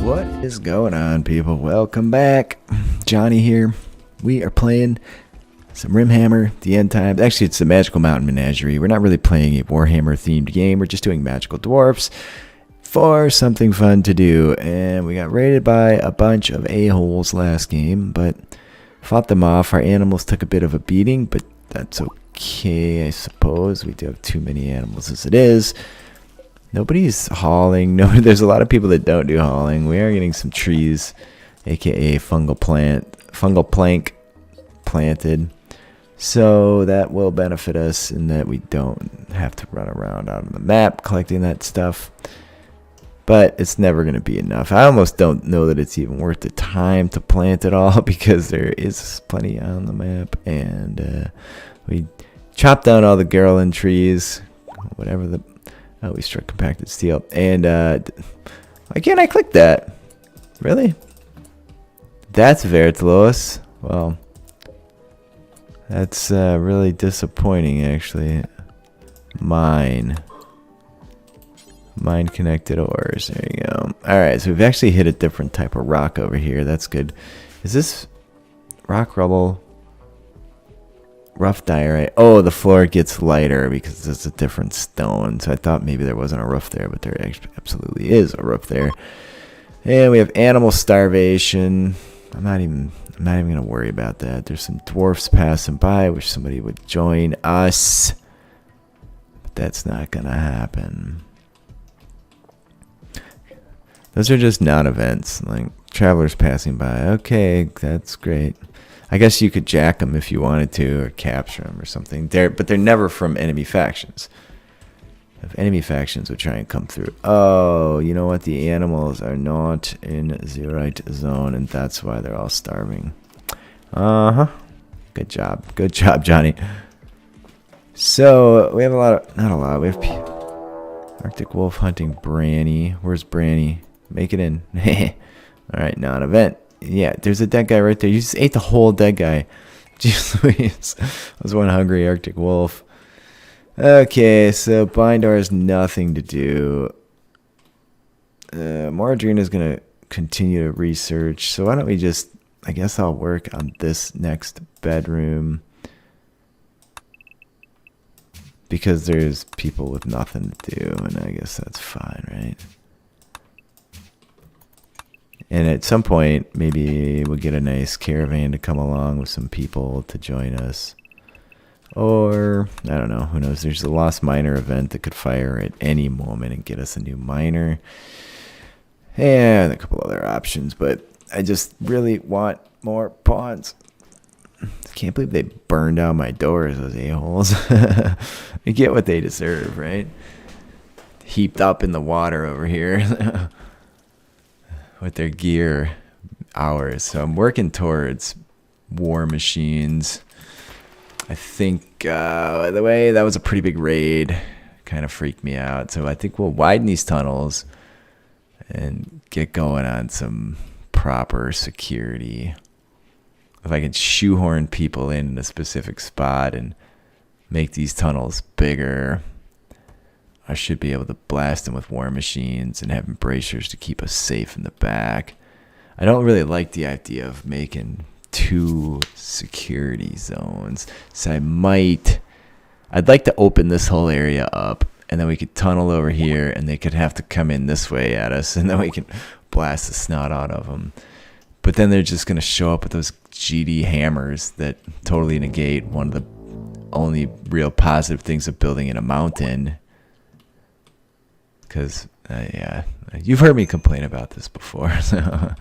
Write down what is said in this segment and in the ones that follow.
What is going on, people? Welcome back. Johnny here. We are playing some Rimhammer, the end times. Actually, it's the Magical Mountain Menagerie. We're not really playing a Warhammer-themed game. We're just doing magical dwarfs for something fun to do. And we got raided by a bunch of a-holes last game, but fought them off. Our animals took a bit of a beating, but that's okay, I suppose. We do have too many animals as it is. Nobody's hauling. No, there's a lot of people that don't do hauling. We are getting some trees, aka fungal plank planted. So that will benefit us in that we don't have to run around out on the map collecting that stuff. But it's never going to be enough. I almost don't know that it's even worth the time to plant it all because there is plenty on the map. And we chopped down all the garland trees, whatever the... Oh, we struck compacted steel. And why can't I click that? Really? That's Vertlos. Well, that's really disappointing, actually. Mine connected ores. There you go. Alright, so we've actually hit a different type of rock over here. That's good. Is this rock rubble? Rough diorite. Oh, the floor gets lighter because it's a different stone. So I thought maybe there wasn't a roof there, but there absolutely is a roof there. And we have animal starvation. I'm not even gonna worry about that. There's some dwarfs passing by. I wish somebody would join us, but that's not gonna happen. Those are just non-events, like travelers passing by. Okay, that's great. I guess you could jack them if you wanted to, or capture them or something. But they're never from enemy factions. If enemy factions would try and come through. Oh, you know what? The animals are not in the right zone, and that's why they're all starving. Uh-huh. Good job. Good job, Johnny. So, we have a lot of... Not a lot. We have Arctic Wolf hunting Branny. Where's Branny? Make it in. Alright, non-event. Yeah, there's a dead guy right there. You just ate the whole dead guy. Jeez Louise. I was one hungry Arctic Wolf. Okay, so Bindar has nothing to do. Margarina's going to continue to research. So why don't we just... I guess I'll work on this next bedroom. Because there's people with nothing to do. And I guess that's fine, right? And at some point, maybe we'll get a nice caravan to come along with some people to join us. Or, I don't know, who knows. There's a Lost Miner event that could fire at any moment and get us a new miner. And a couple other options, but I just really want more pawns. I can't believe they burned down my doors, those a-holes. They get what they deserve, right? Heaped up in the water over here. With their gear hours. So I'm working towards war machines. I think, by the way, that was a pretty big raid. Kind of freaked me out. So I think we'll widen these tunnels and get going on some proper security. If I can shoehorn people in a specific spot and make these tunnels bigger, I should be able to blast them with war machines and have embracers to keep us safe in the back. I don't really like the idea of making 2 security zones. So I'd like to open this whole area up, and then we could tunnel over here, and they could have to come in this way at us, and then we can blast the snot out of them. But then they're just going to show up with those GD hammers that totally negate one of the only real positive things of building in a mountain. Because, yeah, you've heard me complain about this before. So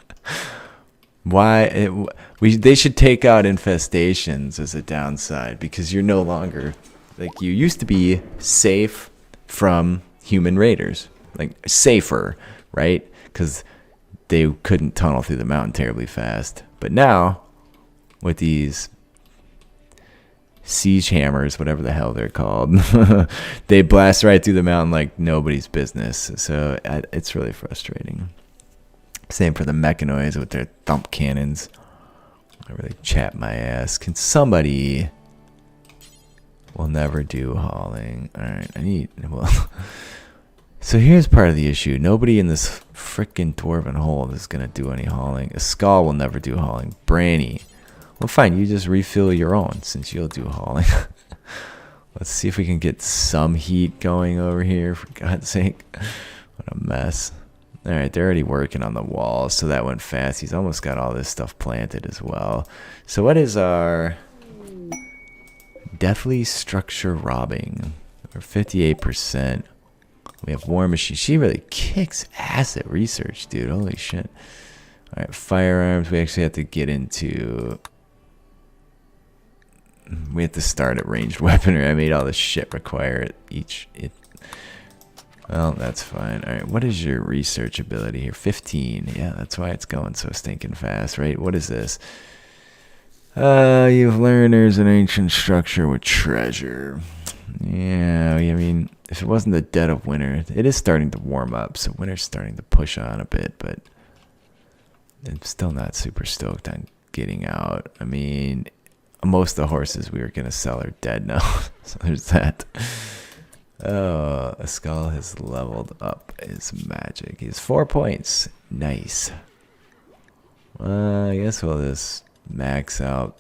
they should take out infestations as a downside, because you're no longer, like, you used to be safe from human raiders, like safer, right? Because they couldn't tunnel through the mountain terribly fast. But now, with these siege hammers, whatever the hell they're called, they blast right through the mountain like nobody's business. So it's really frustrating. Same for the mechanoids with their thump cannons. I really chap my ass. Can somebody... We'll never do hauling. Alright, well... So here's part of the issue. Nobody in this frickin' dwarven hole is gonna do any hauling. A skull will never do hauling. Branny. Well, fine. You just refill your own since you'll do hauling. Let's see if we can get some heat going over here. For God's sake, what a mess. All right, they're already working on the walls, so that went fast. He's almost got all this stuff planted as well. So what is our deathly structure robbing? We're 58%. We have War Machine. She really kicks ass at research, dude. Holy shit. All right, firearms. We actually have to get into... We have to start at ranged weaponry. I made all this shit require it. Well, that's fine. All right, what is your research ability here? 15. Yeah, that's why it's going so stinking fast, right? What is this? You've learned there's an ancient structure with treasure. Yeah, I mean, if it wasn't the dead of winter, it is starting to warm up, so winter's starting to push on a bit, but I'm still not super stoked on getting out. I mean, most of the horses we were going to sell are dead now, so there's that. Oh, a skull has leveled up his magic. He's 4 points. Nice. I guess we'll just max out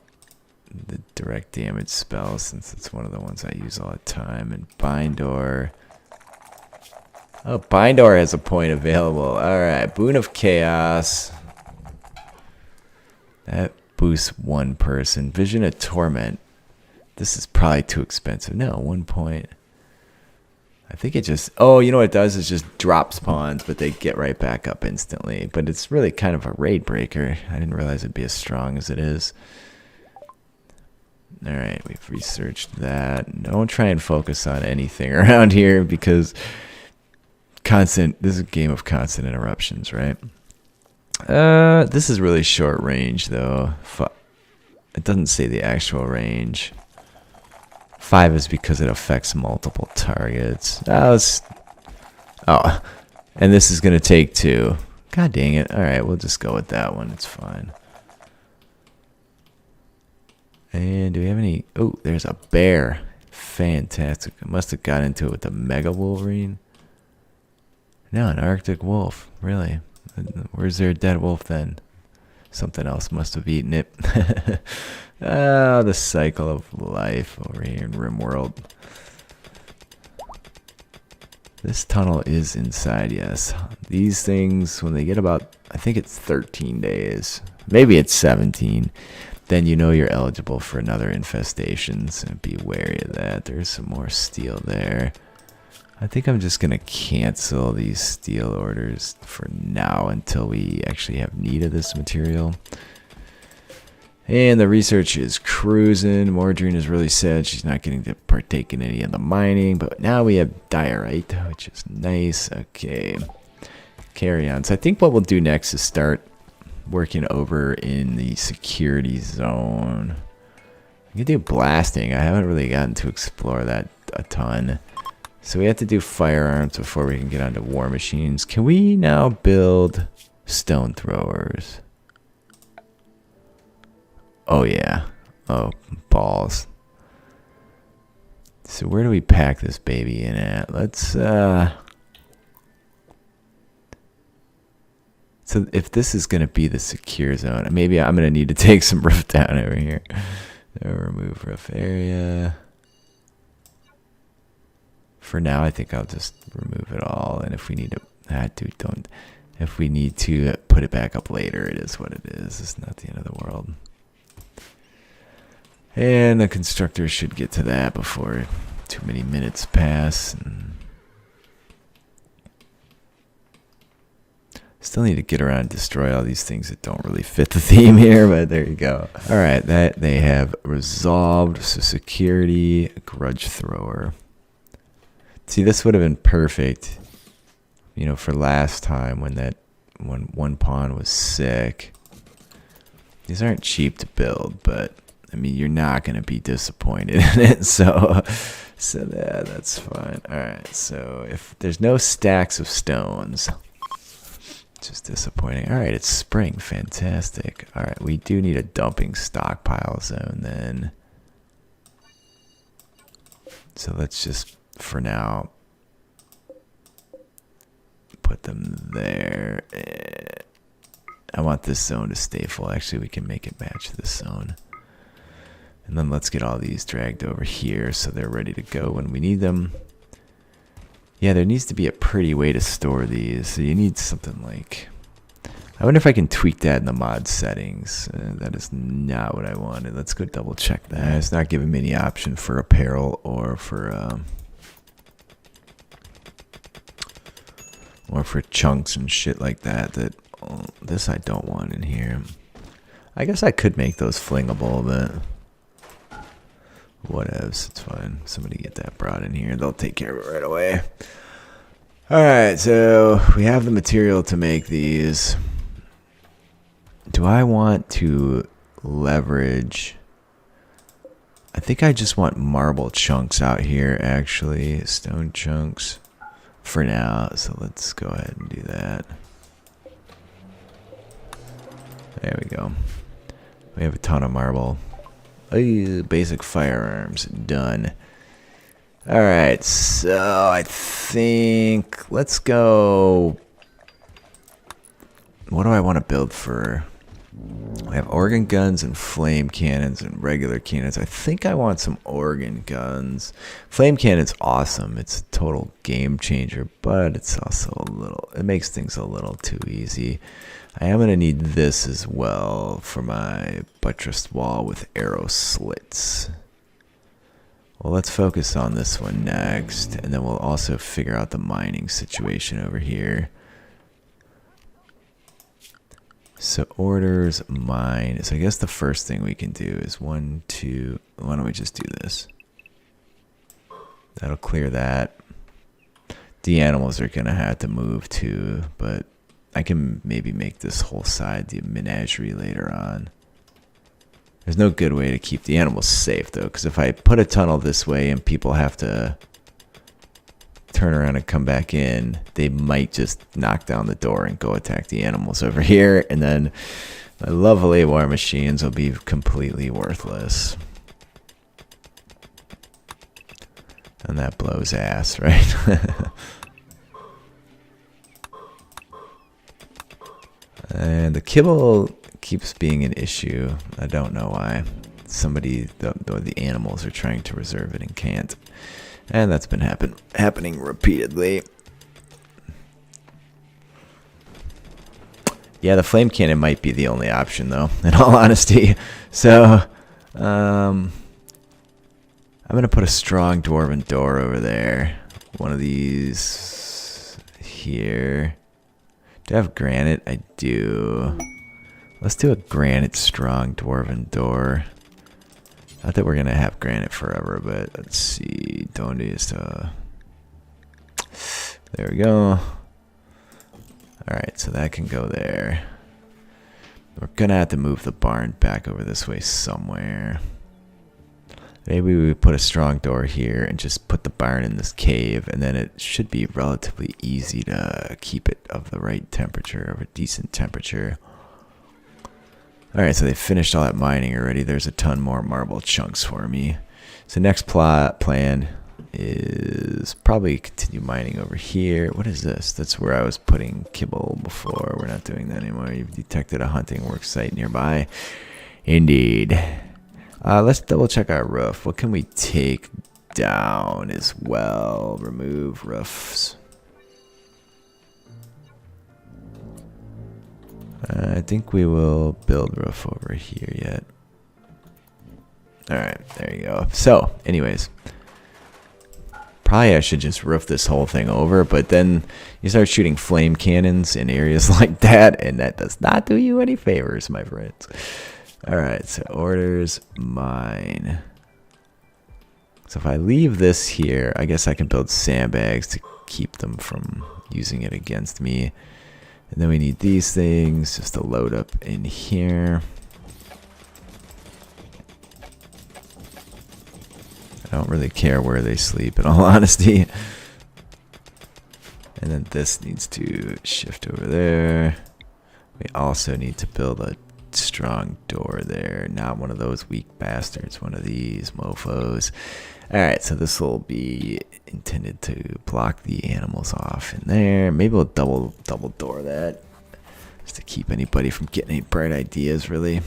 the direct damage spell since it's one of the ones I use all the time. And Bindor. Oh, Bindor has a point available. Alright, Boon of Chaos. That boosts one person. Vision of Torment. This is probably too expensive. No, 1 point. I think it just... Oh, you know what it does? It just drops pawns, but they get right back up instantly. But it's really kind of a raid breaker. I didn't realize it'd be as strong as it is. Alright, we've researched that. Don't try and focus on anything around here because this is a game of constant interruptions, right? This is really short range, though. It doesn't say the actual range. 5 is because it affects multiple targets. Oh, and this is going to take 2. God dang it. Alright, we'll just go with that one. It's fine. And do we have any... Oh, there's a bear. Fantastic. I must have got into it with the Mega Wolverine. No, an Arctic wolf. Really? Where's there a dead wolf then? Something else must have eaten it. Oh, the cycle of life over here in RimWorld. This tunnel is inside, yes. These things, when they get about, I think it's 13 days. Maybe it's 17. Then you know you're eligible for another infestation, so be wary of that. There's some more steel there. I think I'm just going to cancel these steel orders for now until we actually have need of this material. And the research is cruising. Mordrine is really sad she's not getting to partake in any of the mining. But now we have diorite, which is nice. Okay. Carry on. So I think what we'll do next is start working over in the security zone. We can do blasting. I haven't really gotten to explore that a ton. So we have to do firearms before we can get onto war machines. Can we now build stone throwers? Oh yeah. Oh, balls. So where do we pack this baby in at? Let's so if this is going to be the secure zone, maybe I'm going to need to take some roof down over here. Remove roof area. For now, I think I'll just remove it all. And if we need to, if we need to put it back up later, it is what it is. It's not the end of the world. And the constructor should get to that before too many minutes pass. Still need to get around and destroy all these things that don't really fit the theme here, but there you go. All right, that they have resolved. So security, grudge thrower. See, this would have been perfect, you know, for last time when one pawn was sick. These aren't cheap to build, but I mean, you're not going to be disappointed in it. So yeah, that's fine. All right, so if there's no stacks of stones, just disappointing. All right, it's spring. Fantastic. All right, we do need a dumping stockpile zone then. So let's just, for now, put them there. want this zone to stay full. Actually, we can make it match this zone. And then let's get all these dragged over here so they're ready to go when we need them. Yeah, there needs to be a pretty way to store these. So you need something like... I wonder if I can tweak that in the mod settings. That is not what I wanted. Let's go double check that. It's not giving me any option for apparel or for chunks and shit like that. This I don't want in here. I guess I could make those flingable, but whatevs. It's fine. Somebody get that brought in here. They'll take care of it right away. Alright, so we have the material to make these. Do I want to leverage... I think I just want marble chunks out here, actually. Stone chunks for now. So let's go ahead and do that. There we go. We have a ton of marble. Basic firearms. Done. Alright, so I think... Let's go... What do I want to build for... We have organ guns and flame cannons and regular cannons. I think I want some organ guns. Flame cannon's awesome. It's a total game changer, but it's also a little... It makes things a little too easy. I am going to need this as well for my buttressed wall with arrow slits. Well, let's focus on this one next, and then we'll also figure out the mining situation over here. So orders, mine. So I guess the first thing we can do is 1, 2. Why don't we just do this? That'll clear that. The animals are going to have to move too, but I can maybe make this whole side the menagerie later on. There's no good way to keep the animals safe though, because if I put a tunnel this way and people have to turn around and come back in, they might just knock down the door and go attack the animals over here, and then my lovely war machines will be completely worthless. And that blows ass, right? And the kibble keeps being an issue. I don't know why. Somebody, the animals are trying to reserve it and can't. And that's been happening repeatedly. Yeah, the flame cannon might be the only option, though, in all honesty. So, I'm going to put a strong dwarven door over there. One of these here. Do I have granite? I do. Let's do a granite strong dwarven door. Not that we're going to have granite forever, but let's see. Don't just, there we go. Alright, so that can go there. We're going to have to move the barn back over this way somewhere. Maybe we put a strong door here and just put the barn in this cave, and then it should be relatively easy to keep it of the right temperature, of a decent temperature. Alright, so they finished all that mining already. There's a ton more marble chunks for me. So next plan is probably continue mining over here. What is this? That's where I was putting kibble before. We're not doing that anymore. You've detected a hunting work site nearby. Indeed. Let's double check our roof. What can we take down as well? Remove roofs. I think we will build roof over here yet. Alright, there you go. So, anyways. Probably I should just roof this whole thing over, but then you start shooting flame cannons in areas like that, and that does not do you any favors, my friends. Alright, so orders, mine. So if I leave this here, I guess I can build sandbags to keep them from using it against me. And then we need these things just to load up in here. I don't really care where they sleep, in all honesty. And then this needs to shift over there. We also need to build a strong door there. Not one of those weak bastards, one of these mofos. Alright, so this will be intended to block the animals off in there. Maybe we'll double door that. Just to keep anybody from getting any bright ideas, really.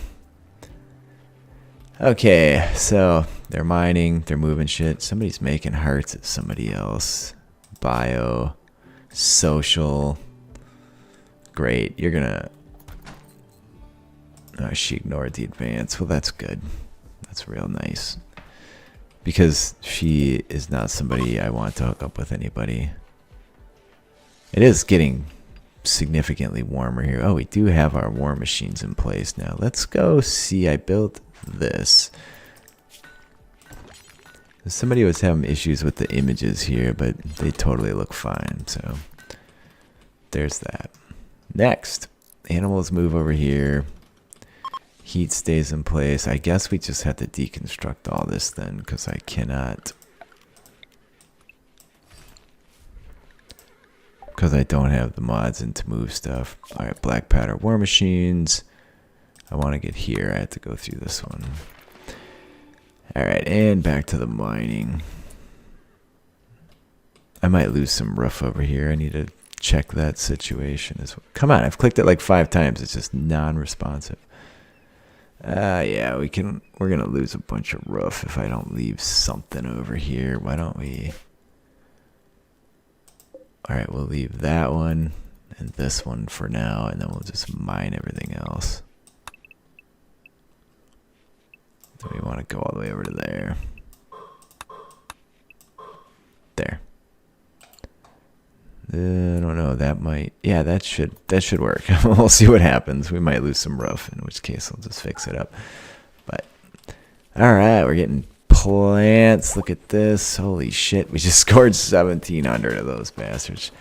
Okay, so they're mining, they're moving shit. Somebody's making hearts at somebody else. Bio, social. Great, you're gonna... Oh, she ignored the advance. Well, that's good. That's real nice. Because she is not somebody I want to hook up with anybody. It is getting significantly warmer here. Oh, we do have our war machines in place now. Let's go see. I built this. Somebody was having issues with the images here, but they totally look fine. So there's that. Next, animals move over here. Heat stays in place. I guess we just have to deconstruct all this then, because I cannot. Because I don't have the mods in to move stuff. Alright, black powder war machines. I want to get here. I have to go through this one. Alright, and back to the mining. I might lose some roof over here. I need to check that situation as well. Come on, I've clicked it like 5 times. It's just non-responsive. Yeah, we're gonna lose a bunch of roof if I don't leave something over here. Why don't we... Alright, we'll leave that one and this one for now, and then we'll just mine everything else. Do we want to go all the way over to there? There. I don't know, that might... Yeah, that should work. We'll see what happens. We might lose some roof, in which case I'll just fix it up. But, alright, we're getting plants. Look at this. Holy shit, we just scored 1,700 of those bastards.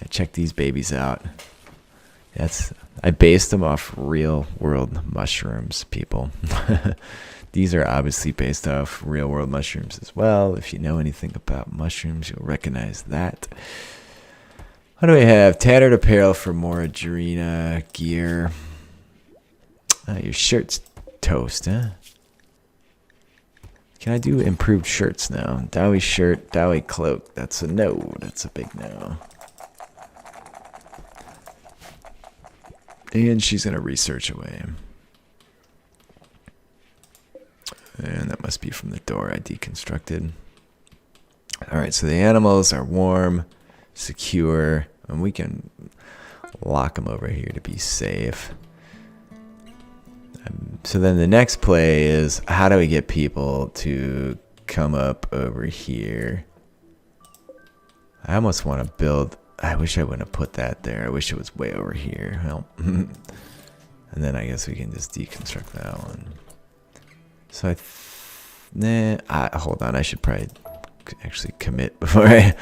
I checked these babies out. I based them off real world mushrooms, people. These are obviously based off real world mushrooms as well. If you know anything about mushrooms, you'll recognize that. What do we have? Tattered apparel for Menagerie gear. Your shirt's toast, huh? Can I do improved shirts now? Dowie shirt, Dowie cloak. That's a no. That's a big no. And she's going to research away. And that must be from the door I deconstructed. Alright, so the animals are warm, secure, and we can lock them over here to be safe. So then the next play is, how do we get people to come up over here? I almost want to build... I wish I wouldn't have put that there. I wish it was way over here. Well, and then I guess we can just deconstruct that one. So hold on. I should probably actually commit before I...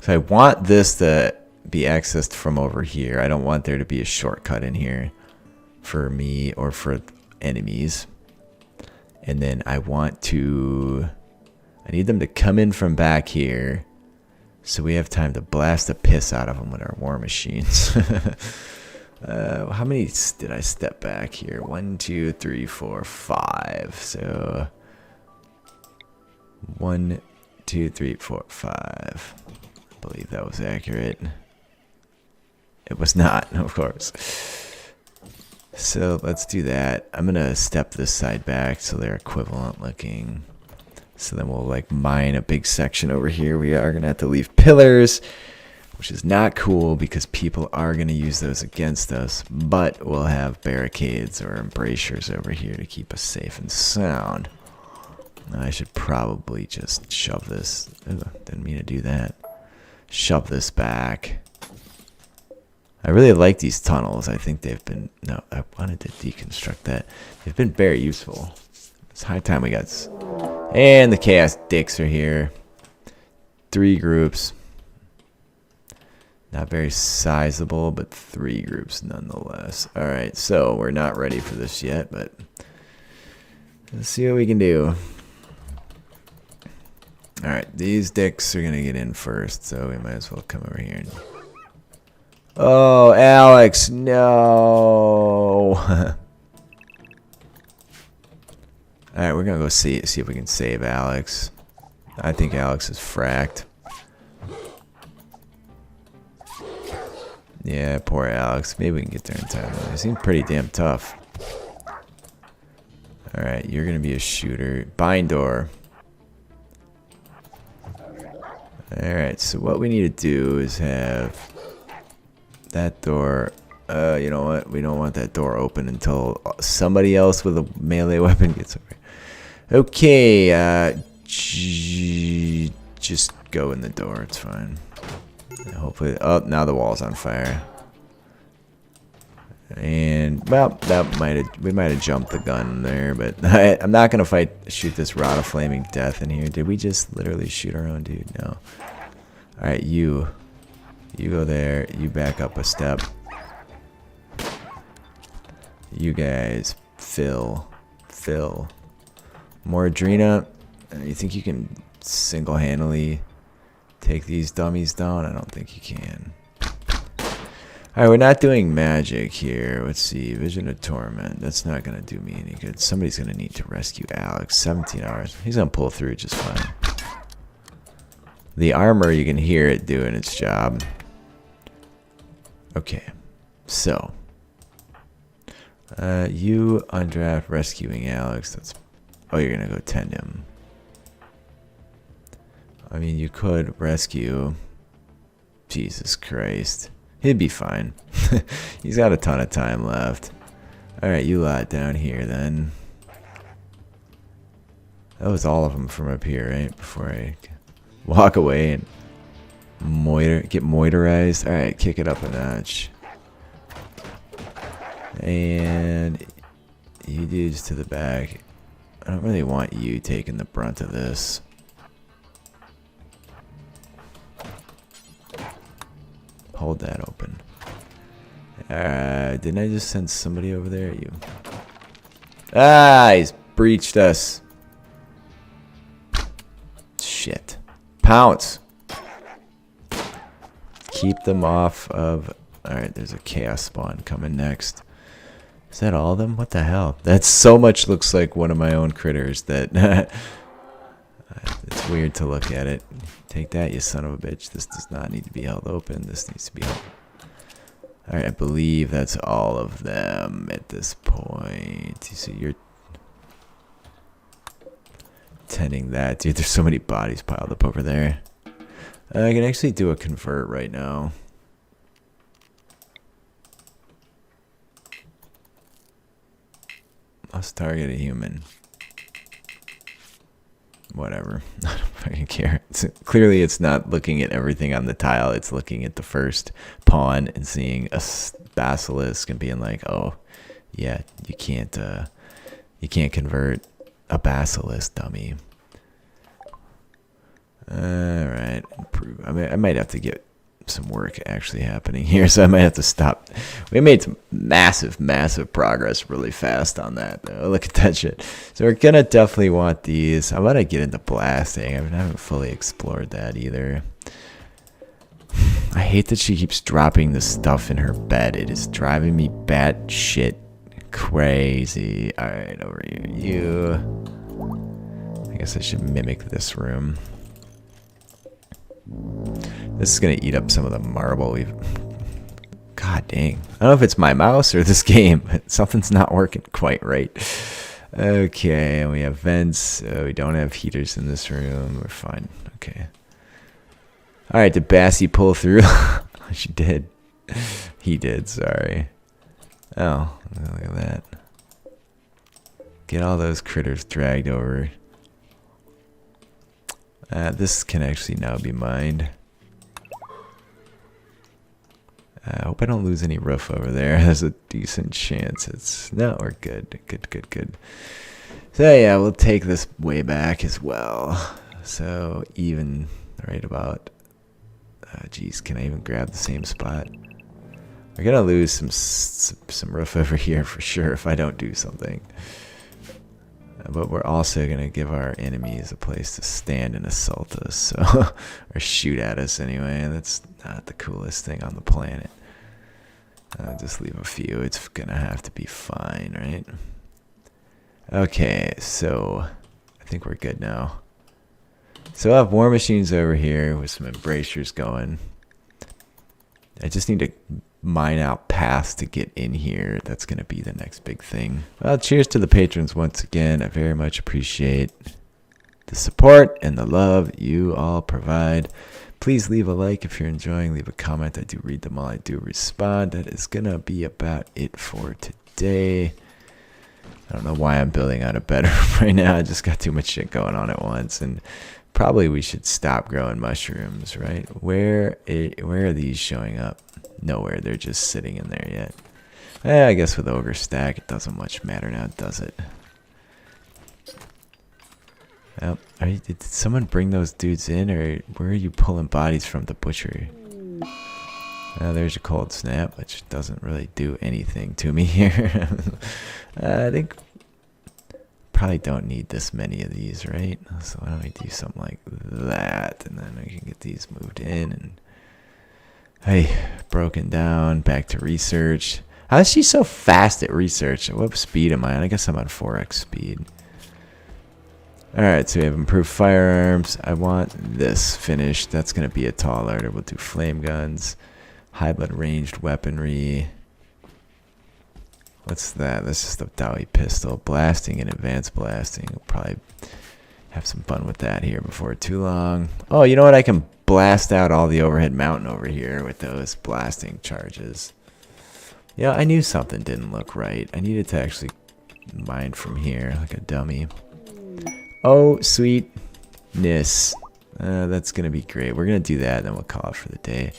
So I want this to be accessed from over here. I don't want there to be a shortcut in here for me or for enemies. And then I need them to come in from back here so we have time to blast the piss out of them with our war machines. How many did I step back here? 1, 2, 3, 4, 5. So 1, 2, 3, 4, 5. I believe that was accurate. It was not, of course. So let's do that. I'm gonna step this side back so they're equivalent looking. So then we'll like mine a big section over here. We are gonna have to leave pillars, which is not cool because people are gonna use those against us, but we'll have barricades or embrasures over here to keep us safe and sound. I should probably just shove this. Ooh, didn't mean to do that. Shove this back. I really like these tunnels. I think they've been... No, I wanted to deconstruct that. They've been very useful. It's high time we got... And the chaos dicks are here. 3 groups. Not very sizable, but 3 groups nonetheless. Alright, so we're not ready for this yet, but... Let's see what we can do. Alright, these dicks are going to get in first, so we might as well come over here. Oh, Alex, no. Alright, we're going to go see if we can save Alex. I think Alex is fracked. Yeah, poor Alex. Maybe we can get there in time. They seem pretty damn tough. Alright, you're going to be a shooter. Bind door. Alright, so what we need to do is have that door. You know what? We don't want that door open until somebody else with a melee weapon gets over. Okay, just go in the door. It's fine. Hopefully, oh, now the wall's on fire. And well, we might have jumped the gun there, but I'm not gonna shoot this rod of flaming death in here. Did we just literally shoot our own dude? No. All right, you go there. You back up a step. You guys, fill. More Adrena. You think you can single-handedly take these dummies down? I don't think you can. Alright, we're not doing magic here. Let's see. Vision of Torment. That's not going to do me any good. Somebody's going to need to rescue Alex. 17 hours. He's going to pull through just fine. The armor, you can hear it doing its job. Okay. So. You undraft rescuing Alex. That's. Oh, you're going to go tend him. I mean, you could rescue. Jesus Christ. He'd be fine. He's got a ton of time left. Alright, you lot down here then. That was all of them from up here, right? Before I walk away and get moitorized. Alright, kick it up a notch. And you dudes to the back. I don't really want you taking the brunt of this. Hold that open. Didn't I just send somebody over there? You. Ah, he's breached us. Shit. Pounce. Keep them off of. Alright, there's a chaos spawn coming next. Is that all of them? What the hell? That so much looks like one of my own critters that. It's weird to look at it. Take that, you son of a bitch. This does not need to be held open. This needs to be held. Alright, I believe that's all of them at this point. So you're tending that. Dude, there's so many bodies piled up over there. I can actually do a convert right now. Let's target a human. Whatever. I don't fucking care. Clearly, it's not looking at everything on the tile. It's looking at the first pawn and seeing a basilisk and being like, "Oh, yeah, you can't convert a basilisk, dummy." All right, improve. I mean, I might have to get some work actually happening here, so I might have to stop. We made some massive progress really fast on that, though. Look at that shit. So we're gonna definitely want these. I'm gonna get into blasting. I haven't fully explored that either. I hate that she keeps dropping the stuff in her bed. It is driving me batshit crazy. All right, over here. I guess I should mimic this room. This is going to eat up some of the marble we've... God dang. I don't know if it's my mouse or this game. Something's not working quite right. Okay, and we have vents. We don't have heaters in this room. We're fine. Okay. Alright, did Bassie pull through? She did. He did, sorry. Oh, look at that. Get all those critters dragged over. This can actually now be mined. I hope I don't lose any roof over there. There's a decent chance. It's no, we're good. Good. So yeah, we'll take this way back as well. So even right about. Geez, can I even grab the same spot? We're gonna lose some roof over here for sure if I don't do something. But we're also going to give our enemies a place to stand and assault us. So, or shoot at us anyway. That's not the coolest thing on the planet. Just leave a few. It's going to have to be fine, right? Okay, so I think we're good now. So I have war machines over here with some embrasures going. I just need to mine out paths to get in here. That's going to be the next big thing. Well, cheers to the patrons once again. I very much appreciate the support and the love you all provide. Please leave a like if you're enjoying. Leave a comment. I do read them all. I do respond. That is going to be about it for today. I don't know why I'm building out a bedroom right now. I just got too much shit going on at once. And probably we should stop growing mushrooms, right? Where are these showing up? Nowhere. They're just sitting in there yet. I guess with Ogre Stack, it doesn't much matter now, does it? Well, did someone bring those dudes in, or where are you pulling bodies from the butchery? There's your cold snap, which doesn't really do anything to me here. I think probably don't need this many of these, right? So why don't we do something like that, and then we can get these moved in and hey, broken down. Back to research. How is she so fast at research? What speed am I on? I guess I'm on 4x speed. Alright, so we have improved firearms. I want this finished. That's going to be a tall order. We'll do flame guns. High blood ranged weaponry. What's that? That's just a Dowie pistol. Blasting and advanced blasting. We'll probably have some fun with that here before too long. Oh, you know what? I can blast out all the overhead mountain over here with those blasting charges. Yeah, I knew something didn't look right. I needed to actually mine from here like a dummy. Oh, sweetness. That's going to be great. We're going to do that, and then we'll call it for the day.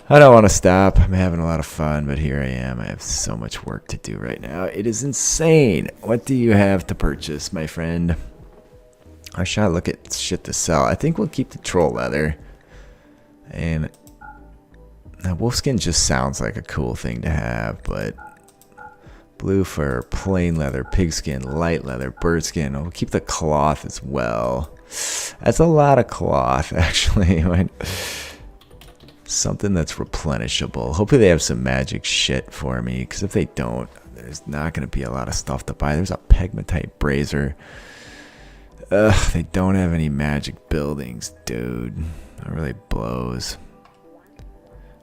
I don't want to stop. I'm having a lot of fun, but here I am. I have so much work to do right now. It is insane. What do you have to purchase, my friend? I should look at shit to sell. I think we'll keep the troll leather. And now wolfskin just sounds like a cool thing to have, but blue fur, plain leather, pigskin, light leather, birdskin. We'll keep the cloth as well. That's a lot of cloth, actually. Something that's replenishable. Hopefully they have some magic shit for me, because if they don't, there's not going to be a lot of stuff to buy. There's a pegmatite brazier. Ugh, they don't have any magic buildings, dude. That really blows.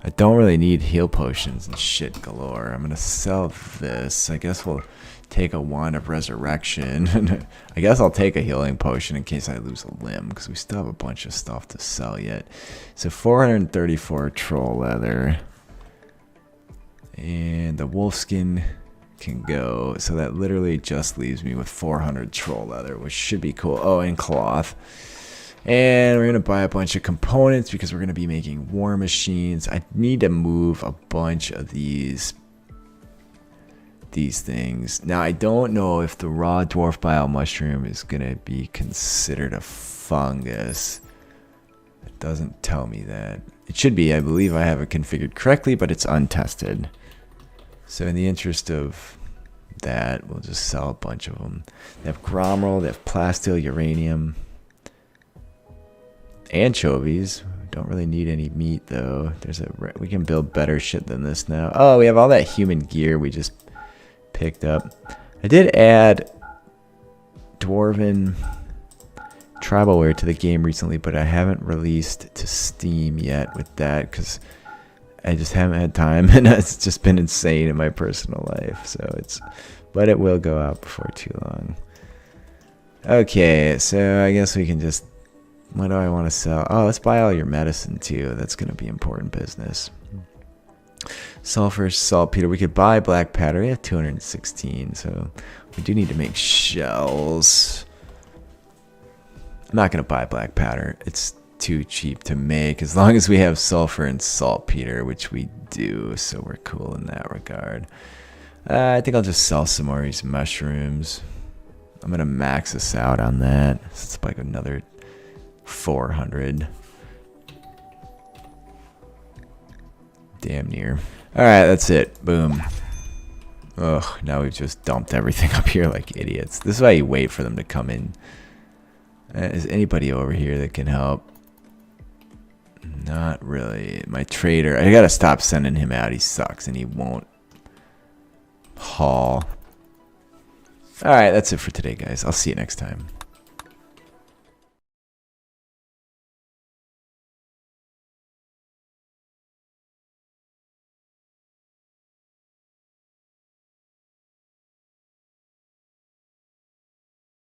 I don't really need heal potions and shit galore. I'm going to sell this. I guess we'll take a wand of resurrection. I guess I'll take a healing potion in case I lose a limb, because we still have a bunch of stuff to sell yet. So 434 troll leather. And the wolfskin can go. So that literally just leaves me with 400 troll leather, which should be cool. Oh, and cloth. And we're going to buy a bunch of components because we're going to be making war machines. I need to move a bunch of these things. Now, I don't know if the raw dwarf bile mushroom is going to be considered a fungus. It doesn't tell me that. It should be. I believe I have it configured correctly, but it's untested. So in the interest of that, we'll just sell a bunch of them. They have gromroll, they have plasteel, uranium, anchovies. Don't really need any meat though. We can build better shit than this now. Oh, we have all that human gear we just picked up. I did add dwarven tribalware to the game recently, but I haven't released to Steam yet with that because I just haven't had time, and it's just been insane in my personal life. But it will go out before too long. Okay, so I guess we can just. What do I want to sell? Oh, let's buy all your medicine too. That's going to be important business. Sulfur, saltpeter. We could buy black powder. We have 216, so we do need to make shells. I'm not going to buy black powder. It's too cheap to make, as long as we have sulfur and saltpeter, which we do, so we're cool in that regard. I think I'll just sell some more of these mushrooms. I'm going to max this out on that. It's like another 400. Damn near. Alright, that's it. Boom. Ugh, now we've just dumped everything up here like idiots. This is why you wait for them to come in. Is anybody over here that can help? Not really. My trader, I gotta stop sending him out. He sucks and he won't haul. Alright, that's it for today, guys. I'll see you next time.